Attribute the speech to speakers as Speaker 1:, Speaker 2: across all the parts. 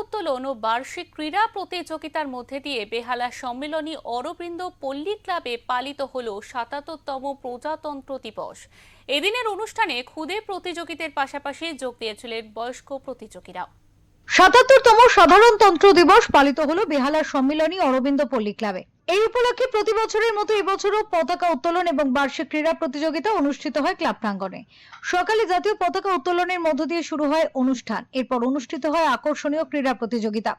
Speaker 1: উত্তোলন ও বার্ষিক ক্রীড়া প্রতিযোগিতার মধ্যে দিয়ে বেহালা সম্মেলনী অরবিন্দ পল্লী ক্লাবে পালিত হল ৭৭তম প্রজাতন্ত্র দিবস। এদিনের অনুষ্ঠানে ক্ষুদে প্রতিযোগীদের পাশাপাশি যোগ দিয়েছিলেন বয়স্ক প্রতিযোগীরাও।
Speaker 2: ৭৭তম সাধারণতন্ত্র দিবস পালিত হলো বেহালার সম্মেলনী অরবিন্দ পল্লী ক্লাবে। এই উপলক্ষে প্রতি বছরের মতো এবছরও পতাকা উত্তোলন এবং বার্ষিক ক্রীড়া প্রতিযোগিতা অনুষ্ঠিত হয় ক্লাব প্রাঙ্গণে। সকালে জাতীয় পতাকা উত্তোলনের মধ্য দিয়ে শুরু হয় অনুষ্ঠান। এরপর অনুষ্ঠিত হয় আকর্ষণীয় ক্রীড়া প্রতিযোগিতা।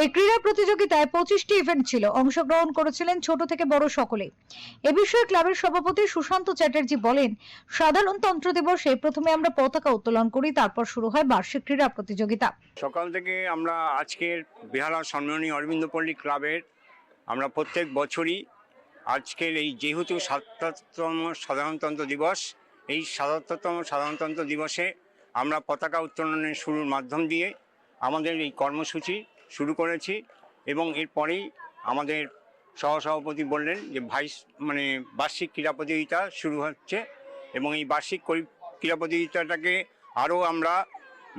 Speaker 2: এই ক্রীড়া প্রতিযোগিতায় 25টি ইভেন্ট ছিল। অংশগ্রহণ করেছিলেন ছোট থেকে বড় সকলেই। এ বিষয়ে ক্লাবের সভাপতি সুশান্ত চ্যাটার্জি বলেন, সাধারণতন্ত্র দিবসে প্রথমে আমরা পতাকা উত্তোলন করি, তারপর শুরু হয় বার্ষিক ক্রীড়া প্রতিযোগিতা।
Speaker 3: সকাল থেকে আমরা আজকের বেহালা সম্মেলনী অরবিন্দ পল্লী ক্লাবের আমরা প্রত্যেক বছরই আজকের এই যেহেতু ৭৭তম সাধারণতন্ত্র দিবস, এই ৭৭তম সাধারণতন্ত্র দিবসে আমরা পতাকা উত্তোলনের শুরুর মাধ্যম দিয়ে আমাদের এই কর্মসূচি শুরু করেছি। এবং এরপরেই আমাদের সহসভাপতি বললেন যে বার্ষিক ক্রীড়া প্রতিযোগিতা শুরু হচ্ছে এবং এই বার্ষিক ক্রীড়া প্রতিযোগিতাটাকে আরও আমরা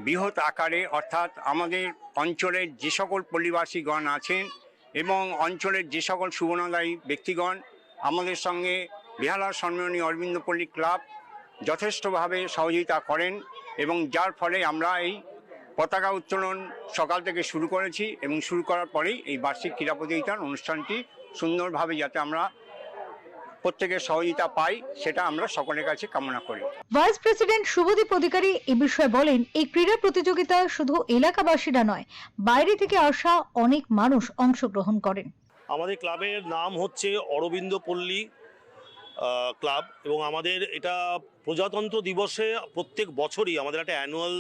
Speaker 3: বৃহৎ আকারে, অর্থাৎ আমাদের অঞ্চলের যে সকল পল্লীবাসীগণ আছেন এবং অঞ্চলের যে সকল সুবর্ণদায়ী ব্যক্তিগণ আমাদের সঙ্গে বেহালা সম্মেলনী অরবিন্দ পল্লী ক্লাব যথেষ্টভাবে সহযোগিতা করেন এবং যার ফলে আমরা এই পতাকা উত্তোলন সকাল থেকে শুরু করেছি এবং শুরু করার পরেই এই বার্ষিক ক্রীড়া প্রতিযোগিতার অনুষ্ঠানটি সুন্দরভাবে যাতে আমরা প্রত্যেকের সহযোগিতা পাই সেটা আমরা সকলের কাছে কামনা করি।
Speaker 2: ভাইস প্রেসিডেন্ট শুভদীপ অধিকারী এই বিষয়ে বলেন, এই ক্রীড়া প্রতিযোগিতায় শুধু এলাকাবাসীরা নয়, বাইরে থেকে আসা অনেক মানুষ অংশগ্রহণ করেন।
Speaker 4: আমাদের ক্লাবের নাম হচ্ছে অরবিন্দ পল্লী ক্লাব এবং আমাদের এটা প্রজাতন্ত্র দিবসে প্রত্যেক বছরই আমাদের একটা অ্যানুয়াল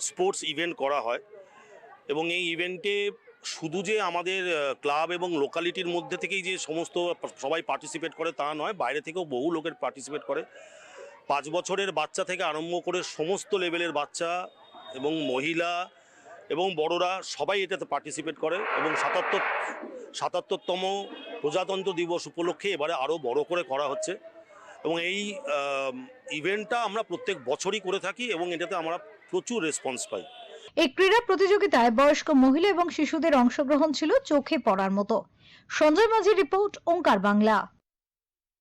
Speaker 4: স্পোর্টস ইভেন্ট করা হয় এবং এই ইভেন্টে শুধু যে আমাদের ক্লাব এবং লোকালিটির মধ্যে থেকেই যে সমস্ত সবাই পার্টিসিপেট করে তা নয়, বাইরে থেকেও বহু লোকের পার্টিসিপেট করে। 5 বছরের বাচ্চা থেকে আরম্ভ করে সমস্ত লেভেলের বাচ্চা এবং মহিলা এবং বড়রা সবাই এটাতে পার্টিসিপেট করে এবং ৭৭তম প্রজাতন্ত্র দিবস উপলক্ষে এবারে আরও বড় করে করা হচ্ছে এবং এই ইভেন্টটা আমরা প্রত্যেক বছরই করে থাকি এবং এটাতে আমরা প্রচুর রেসপন্স পাই।
Speaker 2: এই ক্রীড়া প্রতিযোগিতায় বয়স্ক মহিলা এবং শিশুদের অংশগ্রহণ ছিল চোখে পড়ার মতো। সঞ্জয় মাঝির রিপোর্ট, ওঙ্কার বাংলা।